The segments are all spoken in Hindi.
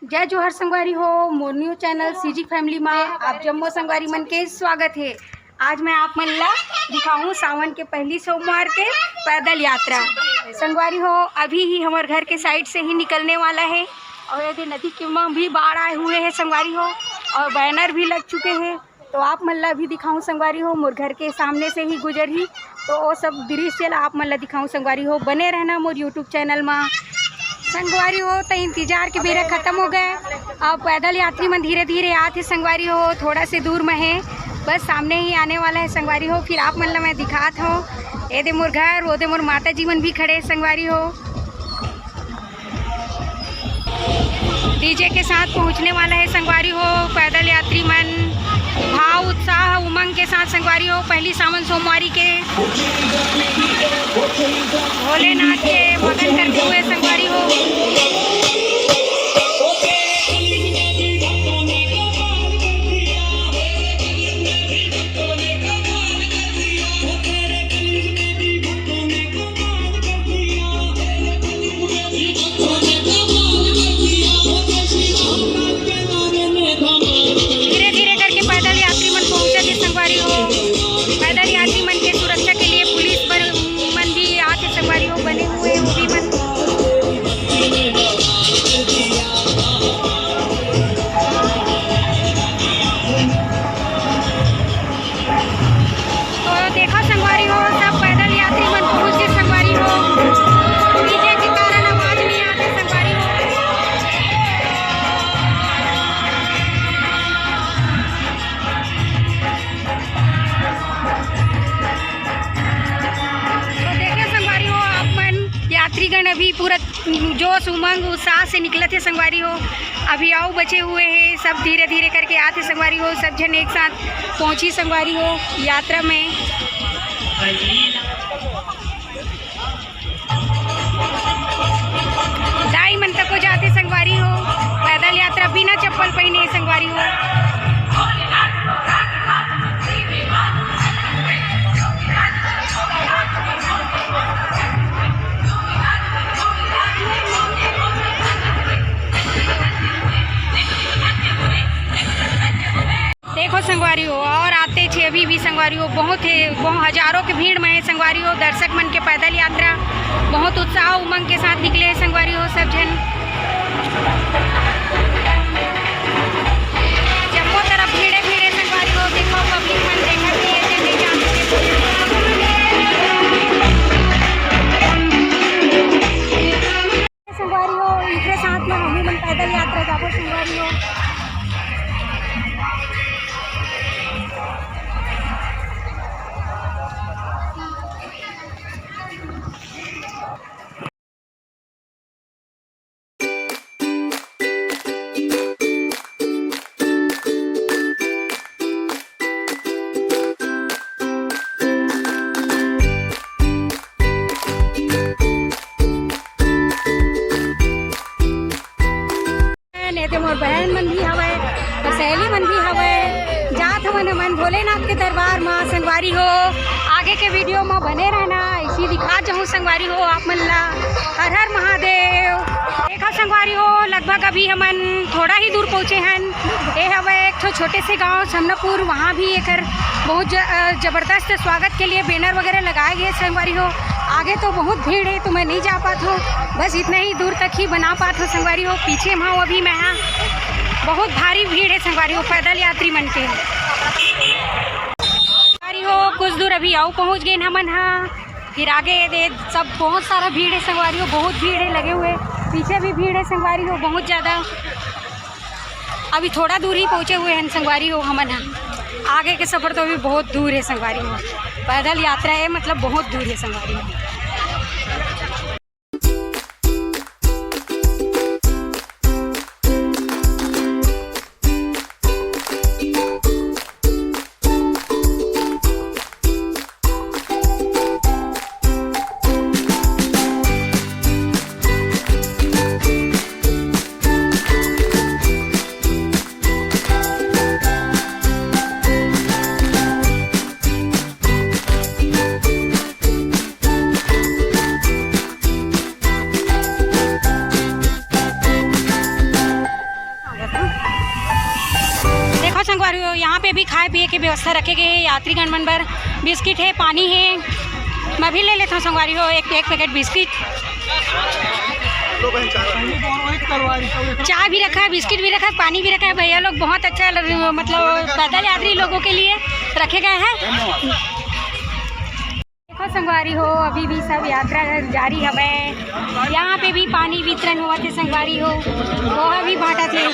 जय जोहर संगवारी हो। मोर न्यूज चैनल सीजी फैमिली में आप जम्मो संगवारी मन के स्वागत है। आज मैं आप मन ला दिखाऊँ सावन के पहली सोमवार के पैदल यात्रा। संगवारी हो अभी ही हमारे घर के साइड से ही निकलने वाला है और यदि नदी के में भी बाढ़ आए हुए हैं संगवारी हो और बैनर भी लग चुके हैं। तो आप मन ला भी दिखाऊँ संगवारी हो, मोर घर के सामने से ही गुजर ही तो वो सब दृश्य ला आप मन ला दिखाऊँ संगवारी हो। बने रहना मोर यूट्यूब चैनल में संगवारी हो। तो इंतजार के बेरा खत्म हो गए। अब पैदल यात्री मन धीरे धीरे आते संगवारी हो, थोड़ा से दूर में है, बस सामने ही आने वाला है संगवारी हो। फिर आप मन ला मैं दिखात हूँ। ये दे मोर घर, वो दे मोर माता जी मन भी खड़े संगवारी हो। डीजे के साथ पहुँचने वाला है संगवारी हो। पैदल यात्री मन भाव उत्साह उमंग के साथ संगवारी हो पहली सावन सोमवारी के भोलेनाथ के भजन करते हुए संगवारी हो। धीरे धीरे करके पैदल यात्री मन पहुंचे थे संगवारी हो। पैदल यात्री मन के सुरक्षा के लिए पुलिस मन भी आके संगवारी हो बने हुए वो भी मन। तो देखो संगवारी हो सब पैदल यात्री मन पहुंचे संगवारी हो। डीजे के कारण आवाज नहीं आते संगवारी हो। तो देखे संगवारी हो आप मन यात्रीगण अभी पूरा जोश उमंग उत्साह से निकले थे संगवारी हो। अभी आओ बचे हुए हैं, सब धीरे धीरे करके आते संगवारी हो। सब जन एक साथ पहुंची संगवारी हो यात्रा में। दाई मन तक को जाते संगवारी हो। पैदल यात्रा बिना चप्पल पहने संगवारी हो। देखो संगवारी हो और आते थे अभी भी संगवारी हो। बहुत हजारों की भीड़ में है संगवारी हो। दर्शक मन के पैदल यात्रा बहुत उत्साह उमंग के साथ निकले हैं संगवारी हो सब जन। जम्मो तरफ भीड़े भीड़े संगवारी हो। देखो पब्लिक मन देखा भी है नहीं जानते संगवारी हो। इनके साथ में हम मन पैदल यात्रा जाबो संगवारी हो। मोर बहन मन भी हवे, सहेली मन भी हवे, जात हवन मन भोलेनाथ के दरबार में संगवारी हो। आगे के वीडियो में बने रहना, इसी दिखा जाऊँ संगवारी हो आप मन ला। हर हर महादेव। देखा संगवारी हो लगभग अभी हमन थोड़ा ही दूर पहुँचे हैं। ये हवे एक तो छोटे से गांव समनापुर, वहाँ भी एक बहुत ज़बरदस्त स्वागत के लिए बैनर वगैरह लगाए गए संगवारी हो। आगे तो बहुत भीड़ है तो मैं नहीं जा पाता हूँ, बस इतना ही दूर तक ही बना पाता हूँ संगवारी हो। पीछे वहाँ अभी मैं हाँ बहुत भारी भीड़ है संगवारी हो पैदल यात्री मन के संगवारी हो। कुछ दूर अभी आओ पहुँच गए हमन हाँ। फिर आगे दे सब बहुत सारा भीड़ है संगवारी हो। बहुत भीड़ है लगे हुए, पीछे भी भीड़ है संगवारी हो बहुत ज़्यादा। अभी थोड़ा दूर ही पहुँचे हुए हैं संगवारी हो हमन हाँ। आगे के सफ़र तो अभी बहुत दूर है संगवारी हो। पैदल यात्रा है मतलब बहुत दूर है संगवारी हो। संगवारी हो यहाँ पे भी खाए पिए की व्यवस्था रखे गए हैं यात्रीगण मन पर। बिस्किट है, पानी है, मैं भी ले लेता हूँ संगवारी हो एक पैकेट बिस्किट। चाय भी रखा है, बिस्किट भी रखा है, पानी भी रखा है। भैया लोग बहुत अच्छा मतलब पैदल यात्री लोगों के लिए रखे गए हैं। देखो संगवारी हो अभी भी सब यात्रा जारी है। यहाँ पे भी पानी वितरण हुआ थे संगवारी हो, पोहा भी बांटा थे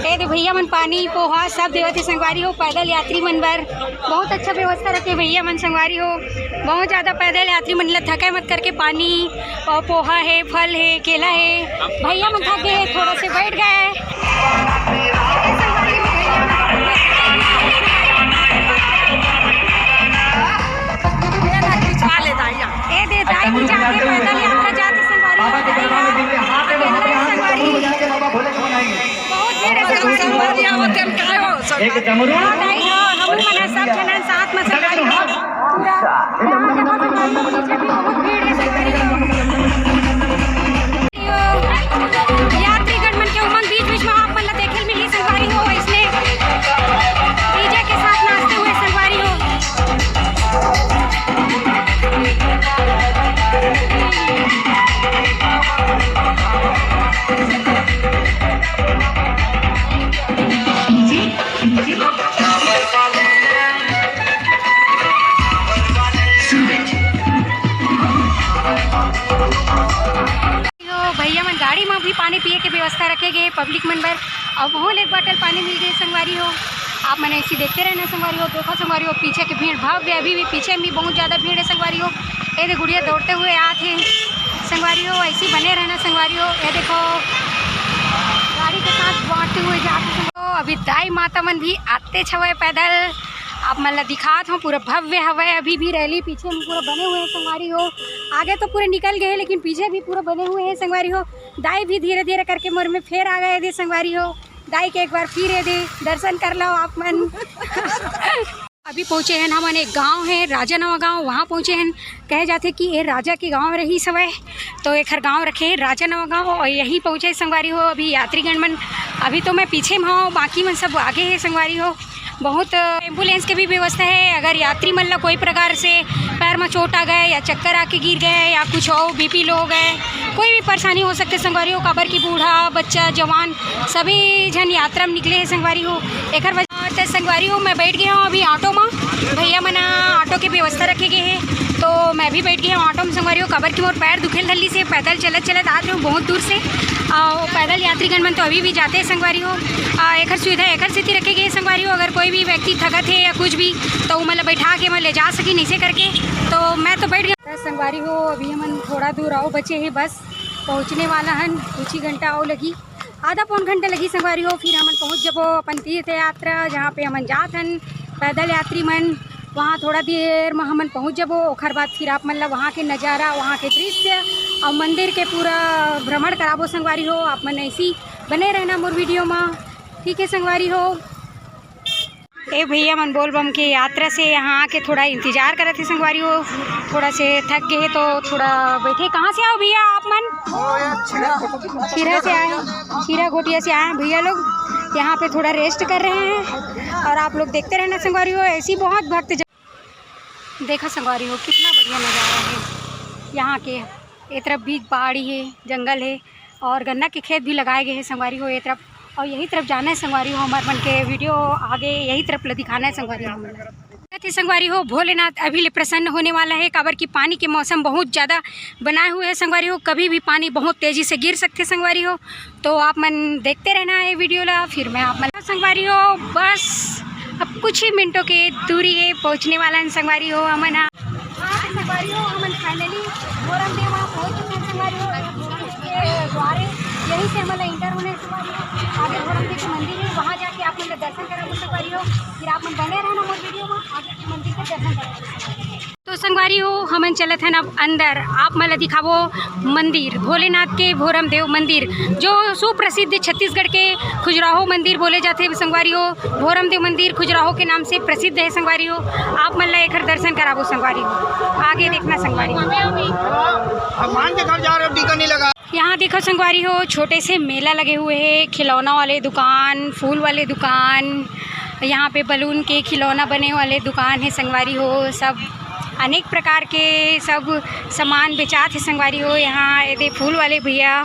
भाई तो भैया मन पानी पोहा सब देवे थे संगवारी हो। पैदल यात्री मन बर बहुत अच्छा व्यवस्था रखे भैया मन संगवारी हो। बहुत ज़्यादा पैदल यात्री मन थके मत करके पानी और पोहा है, फल है, केला है। भैया मन थक गए, थोड़ा से बैठ गए। पैदल यात्रा जाते संगवारी सब जन साथ में यात्रीगण मन के उमंग बीच बीच में आप मतलब देखे मिली संगवारी हो। इसने डीजे के साथ नाचते हुए संगवारी हो। भैया मन गाड़ी में भी पानी पिए के व्यवस्था रखे गए पब्लिक मन बर। अब वहाँ एक बोतल पानी मिल गई संगवारी हो। आप मैंने ऐसी देखते रहना संगवारी हो। देखो संगवारी हो पीछे की भीड़ भव्य, अभी भी पीछे में बहुत ज़्यादा भीड़ है संगवारी हो। ये गुड़िया दौड़ते हुए आते हैं संगवारी हो। ऐसी बने रहना संगवारी हो। ये देखो गाड़ी के साथ बांटते हुए जाते हो। अभी दाई माता मन भी आते छवे पैदल। आप मतलब दिखात हूँ पूरा भव्य हवा। अभी भी रैली पीछे में पूरा बने हुए हैं संगवारी हो। आगे तो पूरे निकल गए लेकिन पीछे भी पूरा बने हुए हैं संगवारी हो। दाई भी धीरे धीरे करके मोर में फिर आ गए थे संगवारी हो। दाई के एक बार फिर दे दर्शन कर लो आप मन। अभी पहुँचे हैं हम एक गांव है राजानवा गांव, वहाँ पहुँचे हैं। कहे जाते कि ये राजा के गांव रही सवय, तो एक हर गांव रखे राजानवा गांव और यहीं पहुँचे संगवारी हो। अभी यात्रीगण मन अभी तो मैं पीछे में हूँ, बाकी मन सब आगे है संगवारी हो। बहुत एम्बुलेंस की भी व्यवस्था है। अगर यात्री मन ला कोई प्रकार से पैर में चोट आ गए या चक्कर आके गिर गए या कुछ हो, बीपी लो हो गए, कोई भी परेशानी हो सकते संगवारी हो। काबर की बूढ़ा बच्चा जवान सभी जन यात्रा में निकले हैं संगवारी हो। एक वजह संगवारी हो मैं बैठ गया हूँ अभी ऑटो में। भैया मना ऑटो की व्यवस्था रखे गए हैं तो मैं भी बैठ गया हूँ ऑटो में संगवारी हो। काबर की मोर पैर दुखेल धल्ली से पैदल चलत चलत आते हूँ बहुत दूर से। पैदल यात्रीगण मन तो अभी भी जाते हैं संगवारी हो। एक सुविधा एक स्थिति रखी गई संगवारी हो। अगर कोई भी व्यक्ति थकत है या कुछ भी तो मतलब बैठा के मैं ले जा सकी नीचे करके, तो मैं तो बैठ गया संगवारी हो। अभी हम थोड़ा दूर आओ बचे हैं, बस पहुँचने वाला हन। कुछ ही घंटा आओ लगी, आधा पौन घंटा लगी संगवारी हो। फिर हम पहुँच जबो अपन तीर्थ यात्रा जहाँ पे हम जात हन पैदल यात्री मन। वहाँ थोड़ा देर में हमन पहुँच जबो। ओखर बाद फिर आप मतलब वहाँ के नज़ारा, वहाँ के दृश्य और मंदिर के पूरा भ्रमण कराबो संगवारी हो। आप मन ऐसी बने रहना मोर वीडियो में, ठीक है संगवारी हो। ए भैया मन बोल बम के यात्रा से यहाँ आके थोड़ा इंतजार करे थे संगवारी हो। थोड़ा से थक गए तो थोड़ा बैठे। कहाँ से आओ भैया आप मन? खीरा से आए, खीरा घोटिया से आए भैया लोग। यहाँ पे थोड़ा रेस्ट कर रहे हैं और आप लोग देखते रहना संगवारी हो। ऐसी बहुत भक्त देखा संगवारी हो कितना बढ़िया नज़ारा है यहाँ के। एक तरफ भी पहाड़ी है, जंगल है और गन्ना के खेत भी लगाए गए हैं संगवारी हो ये तरफ। और यही तरफ जाना है संगवारी हो। हमारे मन के वीडियो आगे यही तरफ दिखाना है संगवारी हो। संगवारी हो भोलेनाथ अभी प्रसन्न होने वाला है। काबर की पानी के मौसम बहुत ज़्यादा बनाए हुए हैं संगवारी हो। कभी भी पानी बहुत तेज़ी से गिर सकते संगवारी हो। तो आप मन देखते रहना है वीडियो ला। फिर मैं आप मन संगवारी हो बस अब कुछ ही मिनटों के दूरी है, पहुंचने वाला है संगवारी हो। हमन संगवारी हो हमन फाइनली भोरम देव पहुँच चुके हैं संगवारी हो। द्वारे यहीं से हमारा इंटर होने संगवारी हो। आगे भोरम देव मंदिर है, वहाँ जाके आप मन दर्शन करोगे संगवारी हो। फिर आप मन बने रहना मोर वीडियो में, आगे मंदिर के दर्शन करोगे। तो संगवारी हो हमन चलत हैं अब अंदर। आप मला दिखावो मंदिर भोलेनाथ के भोरम देव मंदिर, जो सुप्रसिद्ध छत्तीसगढ़ के खजुराहो मंदिर बोले जाते हैं संगवारी हो। भोरम देव मंदिर खजुराहो के नाम से प्रसिद्ध है संगवारी हो। आप मन ला एक दर्शन करावो संगवारी हो। आगे देखना संगवारी हो। मान के घर जा रहे हो, टीका नहीं लगा। यहाँ देखो संगवारी हो, छोटे से मेला लगे हुए हैं, खिलौना वाले दुकान, फूल वाले दुकान, यहाँ पे बलून के खिलौना बने वाले दुकान है संगवारी हो। सब अनेक प्रकार के सब सामान बेचात है संगवारी हो। यहाँ ये फूल वाले भैया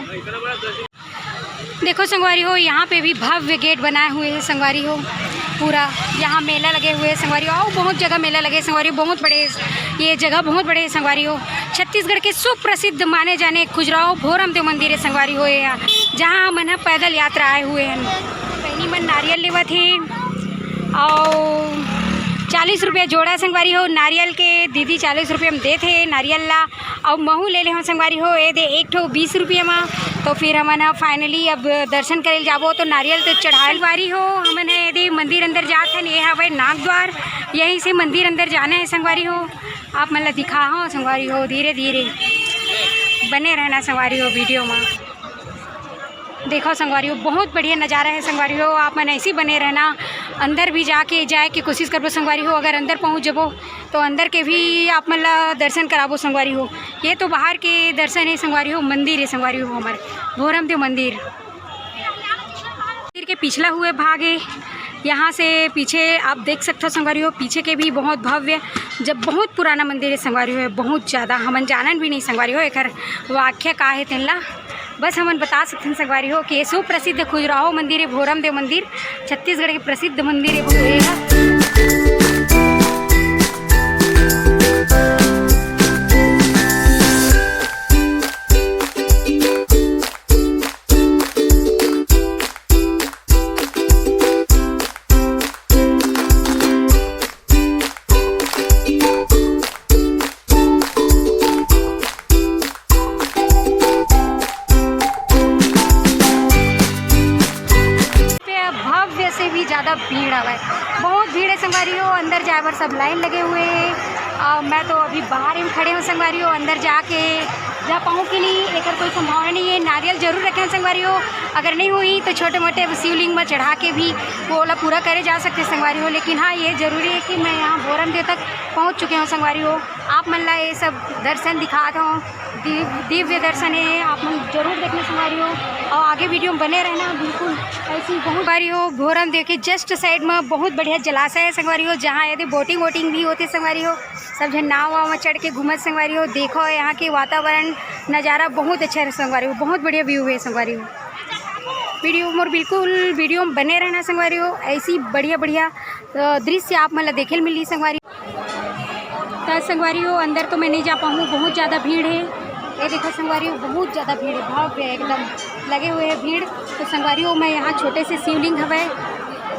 देखो संगवारी हो, यहाँ पे भी भव्य गेट बनाए हुए हैं संगवारी हो। पूरा यहाँ मेला लगे हुए हैं संगवारी हो। बहुत जगह मेला लगे संगवारी हो, बहुत बड़े, ये जगह बहुत बड़े है संगवारी हो। छत्तीसगढ़ के सुप्रसिद्ध माने जाने खजुराहो भोरम देव मंदिर है संगवारी हो यहाँ, जहाँ मन पैदल यात्रा आए हुए हैं। पहली मन नारियल लेवत है और 40 रुपये जोड़ा संगवारी हो। नारियल के दीदी 40 रुपये हम दे थे नारियल ला, और महू ले ले हम संगवारी हो, ये दे एक ठो 20 रुपये में। तो फिर हमन फाइनली अब दर्शन करे जाबो तो नारियल तो चढ़ाल वारी हो। हमन है यदि मंदिर अंदर जात हन, ये हवे नाग द्वार, यहीं से मंदिर अंदर जाना है संगवारी हो। आप मतलब दिखा हो संगवारी हो, धीरे धीरे बने रहना संगवारी हो वीडियो में। देखो संगवारी हो, बहुत बढ़िया नज़ारा है संगवारी हो। आप मन ऐसे बने रहना, अंदर भी जाए के कोशिश करबो संगवारी हो। अगर अंदर पहुंच जबो तो अंदर के भी आप मन ला दर्शन कराबो संगवारी हो। ये तो बाहर के दर्शन है संगवारी हो, मंदिर है संगवारी हो हमारे भोरम देव मंदिर। मंदिर के पिछला हुए भाग है, यहाँ से पीछे आप देख सकते हो संगवारी हो। पीछे के भी बहुत भव्य, जब बहुत पुराना मंदिर है संगवारी हो, बहुत ज़्यादा हमन जानन भी नहीं संगवारी हो। एक वाक्य का है तेन ला बस हमन बता सकते हैं संगवारी हो कि ये सुप्रसिद्ध खजुराहो मंदिर है, भोरम देव मंदिर, छत्तीसगढ़ के प्रसिद्ध मंदिर है। से भी ज़्यादा भीड़ आवा है, बहुत भीड़ है संगवारी हो। अंदर जाए पर सब लाइन लगे हुए हैं। मैं तो अभी बाहर ही खड़े हूँ संगवारी हो, अंदर जाके जा पाऊँ कि नहीं एक कोई संभावना नहीं है। नारियल जरूर रखें संगवारी हो, अगर नहीं हुई तो छोटे मोटे शिवलिंग में चढ़ा के भी वो वाला पूरा करे जा सकते संगवारी हो। लेकिन हाँ, ये ज़रूरी है कि मैं यहाँ भोरम देव तक पहुँच चुके हूँ संगवारी हो। आप मन ला ये सब दर्शन दिखाता हूँ, दिव्य दर्शन है, आप मन जरूर देखना संगवारी हो और आगे वीडियो में बने रहना। बिल्कुल ऐसी बहुत बारी हो। भोरम देव के जस्ट साइड में बहुत बढ़िया जलाशय है संगवारी हो, जहाँ यदि बोटिंग वोटिंग भी होती संगवारी हो। सब जन नाव वाव में चढ़ के घूमत संगवारी हो। देखो यहाँ के वातावरण नज़ारा बहुत अच्छा है संगवारी हो, बहुत बढ़िया व्यू है संगवारी हो। वीडियो में बिल्कुल वीडियो में बने रहना संगवारी हो, ऐसी बढ़िया बढ़िया दृश्य आप मतलब देखे मिली संगवारी तो संगवारी हो। अंदर तो मैं नहीं जा पाऊँ, बहुत ज़्यादा भीड़ है। ये देखो संगवारी हो, बहुत ज़्यादा भीड़ है, भव्य एकदम लगे हुए है भीड़। तो संगवारी हो मैं यहाँ छोटे से शिवलिंग हवे,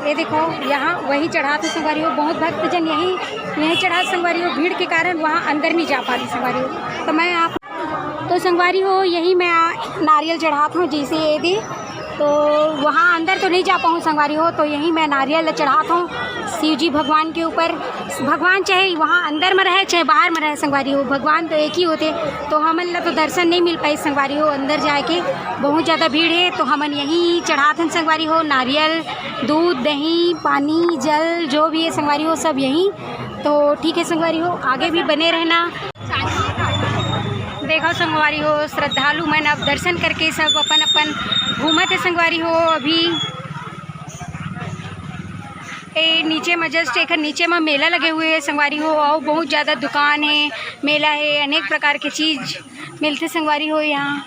ये देखो यहाँ वही चढ़ा तो संगवारी हो। बहुत भक्तजन यहीं चढ़ा संगवारी हो, भीड़ के कारण वहाँ अंदर नहीं जा पाती संगवारी हो। तो मैं आप तो संगवारी हो यही मैं नारियल चढ़ाता हूँ, जैसे ये दी तो वहाँ अंदर तो नहीं जा पाऊँ संगवारी हो। तो यहीं मैं नारियल चढ़ाता हूँ शिव जी भगवान के ऊपर। भगवान चाहे वहाँ अंदर में रहे चाहे बाहर में रहे संगवारी हो, भगवान तो एक ही होते। तो हमन ला तो दर्शन नहीं मिल पाई संगवारी हो, अंदर जाके बहुत ज़्यादा भीड़ है। तो हमन यहीं चढ़ाते हैं संगवारी हो, नारियल, दूध, दही, पानी, जल जो भी है संगवारी हो सब यहीं। तो ठीक है संगवारी हो, आगे भी बने रहना। देखो संगवारी हो, श्रद्धालु मन अब दर्शन करके सब अपन अपन घूमत है संगवारी हो। अभी ए नीचे में जस्ट एक नीचे में मेला लगे हुए है संगवारी हो, और बहुत ज़्यादा दुकान है, मेला है, अनेक प्रकार की चीज़ मिलते संगवारी हो यहाँ।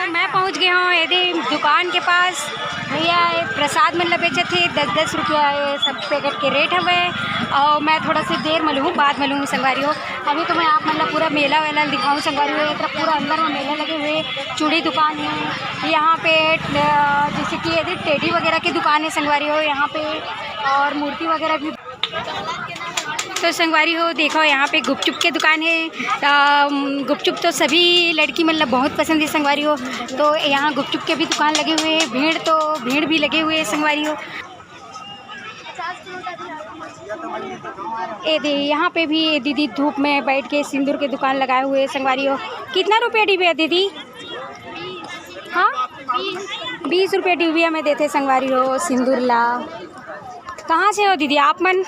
मैं पहुँच गया हूँ यदि दुकान के पास। भैया प्रसाद मतलब बेचे थे 10-10 रुपया सब पैकेट के रेट हवे, और मैं थोड़ा सी देर में लूँ, बाद में लूँ संगवारी हो। अभी तो मैं आप मतलब पूरा मेला वेला दिखाऊँ संगवारी हो। एक पूरा अंदर में मेला लगे हुए, चूड़ी दुकान है यहाँ पे, जैसे कि यदि टेडी वगैरह की दुकान है संगवारी हो यहाँ पे, और मूर्ति वगैरह भी। तो संगवारी हो देखो यहाँ पे गुपचुप की दुकान है। गुपचुप तो सभी लड़की मतलब बहुत पसंद है संगवारी हो। तो यहाँ गुपचुप के भी दुकान लगे हुए हैं, भीड़ भी लगे हुए हैं संगवारी हो। ए दे यहाँ पे भी दीदी धूप में बैठ के सिंदूर के दुकान लगाए हुए हैं संगवारी हो। कितना रुपया डिबिया दीदी? हाँ 20 रुपये डिबिया में देते संगवारी हो सिंदूर ला। कहाँ से हो दीदी आप मन?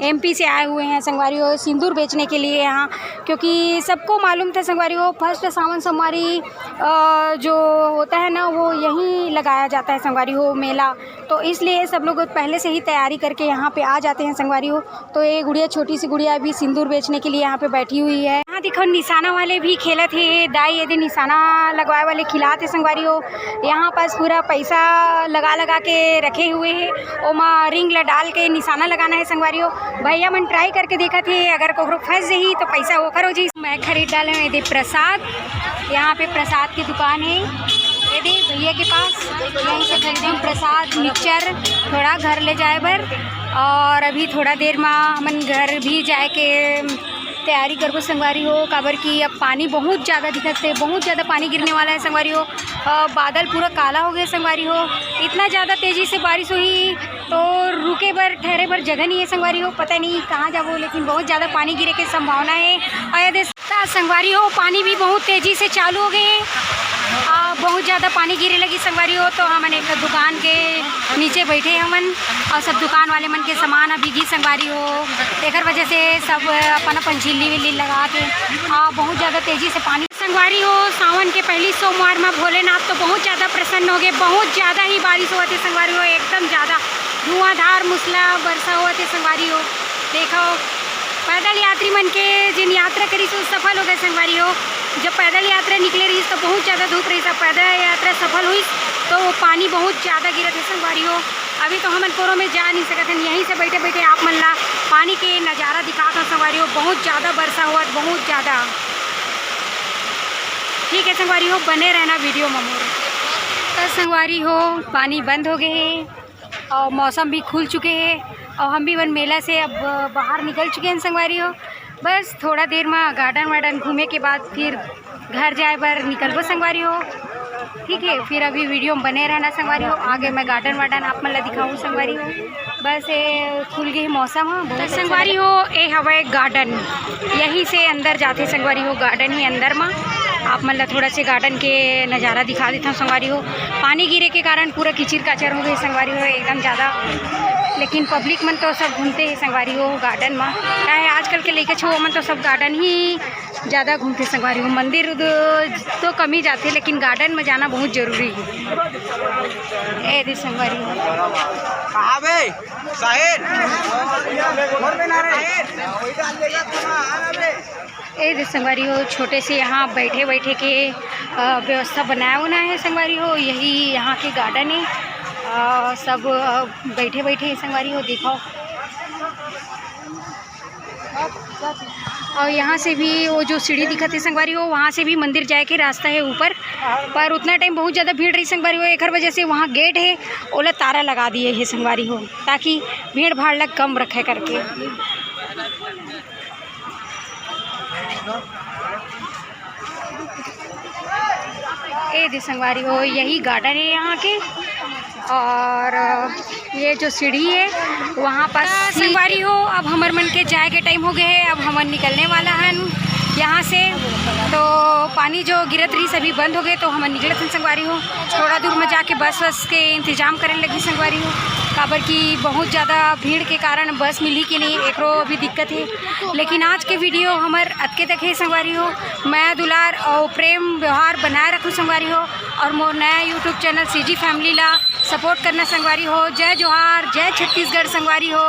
MP से आए हुए हैं संगवारी हो सिंदूर बेचने के लिए यहाँ, क्योंकि सबको मालूम था संगवारी हो फर्स्ट सावन सोमवारी जो होता है ना वो यहीं लगाया जाता है संगवारी हो मेला, तो इसलिए सब लोग पहले से ही तैयारी करके यहाँ पे आ जाते हैं संगवारी हो। तो ये गुड़िया छोटी सी गुड़िया भी सिंदूर बेचने के लिए यहाँ पे बैठी हुई है। यहाँ देखो निशाना वाले भी खेलत है, दाई यदि निशाना लगवाए वाले खिलाते संगवारी हो। यहाँ पास पूरा पैसा लगा के रखे हुए है, ओमा रिंग ला डाल के निशाना लगाना है संगवारी हो। भैया मन ट्राई करके देखा थे, अगर कोई फंस जाही तो पैसा वो करो जी। मैं खरीद डाले में यदि प्रसाद, यहाँ पे प्रसाद की दुकान है यदि भैया के पास, यहीं से खरीदे प्रसाद मिक्सचर थोड़ा घर ले जाए बर। और अभी थोड़ा देर में हमन घर भी जाए के तैयारी करबो संगवारी हो, काबर की अब पानी बहुत ज़्यादा दिखत है, बहुत ज़्यादा पानी गिरने वाला है संगवारी हो। बादल पूरा काला हो गया संगवारी हो, इतना ज़्यादा तेज़ी से बारिश हुई तो रुके बर ठहरे बर जगह नहीं है संगवारी हो, पता नहीं कहाँ जाबो, लेकिन बहुत ज़्यादा पानी गिरे की संभावना है। और संगवारी हो पानी भी बहुत तेज़ी से चालू हो गए हैं, बहुत ज़्यादा पानी गिरे लगी संगवारी हो। तो हमन एक दुकान के नीचे बैठे हमन और सब दुकान वाले मन के सामान अभी गी संगवारी हो, एक वजह से सब अपन झिल्ली विल्ली लगा के बहुत ज़्यादा तेज़ी से पानी संगवारी हो। सावन के पहली सोमवार में भोलेनाथ तो बहुत ज़्यादा प्रसन्न हो गए, बहुत ज़्यादा ही बारिश हुआ थी संगवारी हो, एकदम ज़्यादा धुआंधार मूसला वर्षा हुआ थी संगवारी हो। देखो पैदल यात्री मन के जिन यात्रा करी सो सफल हो गए संगवारी हो। जब पैदल यात्रा निकले रही तो बहुत ज़्यादा धूप रही, सब पैदल यात्रा सफल हुई तो वो पानी बहुत ज़्यादा गिरा थे संगवारी हो। अभी तो हमन कोरो में जा नहीं सकते, यहीं से बैठे बैठे आप मन ला पानी के नज़ारा दिखाता संगवारी हो, बहुत ज़्यादा वर्षा हुआ, बहुत ज़्यादा। ठीक है संगवारी हो, बने रहना वीडियो में मोर। तो संगवारी हो पानी बंद हो गए हैं और मौसम भी खुल चुके हैं और हम भी वन मेला से अब बाहर निकल चुके हैं संगवारी हो। बस थोड़ा देर में गार्डन वार्डन घूमे के बाद फिर घर जाए पर निकलबो संगवारी हो। ठीक है, फिर अभी वीडियो में बने रहना संगवारी हो, आगे मैं गार्डन वार्डन आप मन ला दिखाऊँ संगवारी हो। बस ये खुल गई मौसम हो बहुत संगवारी हो। ये हवा गार्डन, यहीं से अंदर जाते संगवारी हो, गार्डन ही अंदर में आप मन ला थोड़ा से गार्डन के नज़ारा दिखा देता हूँ संगवारी हो। पानी गिरे के कारण पूरा किचिर काचर हो गई संगवारी हो एकदम ज़्यादा, लेकिन पब्लिक मन तो सब घूमते हैं संगवारी हो गार्डन में। चाहे आजकल के लेके छो मन तो सब गार्डन ही ज़्यादा घूमते संगवारी हो, मंदिर तो कम ही जाते, लेकिन गार्डन में जाना बहुत ज़रूरी है। ए संगवारी हो ए संगवारी हो, छोटे से यहाँ बैठे बैठे के व्यवस्था बनाया होना है संगवारी हो, यही यहाँ के गार्डन है। सब बैठे बैठे संगवारी हो देखो। और यहाँ से भी वो जो सीढ़ी दिखत है संगवारी हो, वहाँ से भी मंदिर जाए के रास्ता है ऊपर, पर उतना टाइम बहुत ज़्यादा भीड़ रही संगवारी हो, एक वजह से वहाँ गेट है ओला तारा लगा दिए है संगवारी हो, ताकि भीड़ भाड़ लग कम रखे करके। ए संगवारी हो यही गार्डन है यहाँ के, और ये जो सीढ़ी है वहाँ पर संगवारी हो। अब हमार मन के जाए के टाइम हो गए है, अब हमन निकलने वाला है यहाँ से। तो पानी जो गिरत रही सभी बंद हो गए, तो हमन निकले थे संगवारी हो। थोड़ा दूर में जाके बस के इंतजाम करने लगी संगवारी हो, काबर की बहुत ज़्यादा भीड़ के कारण बस मिली कि नहीं एकरो अभी दिक्कत है। लेकिन आज के वीडियो हमार अतके तक है संगवारी हो। मैं दुलार और प्रेम व्यवहार बनाए रखूँ संगवारी हो, और मोर नया यूट्यूब चैनल CG फैमिली ला सपोर्ट करना संगवारी हो। जय जोहार, जय छत्तीसगढ़ संगवारी हो।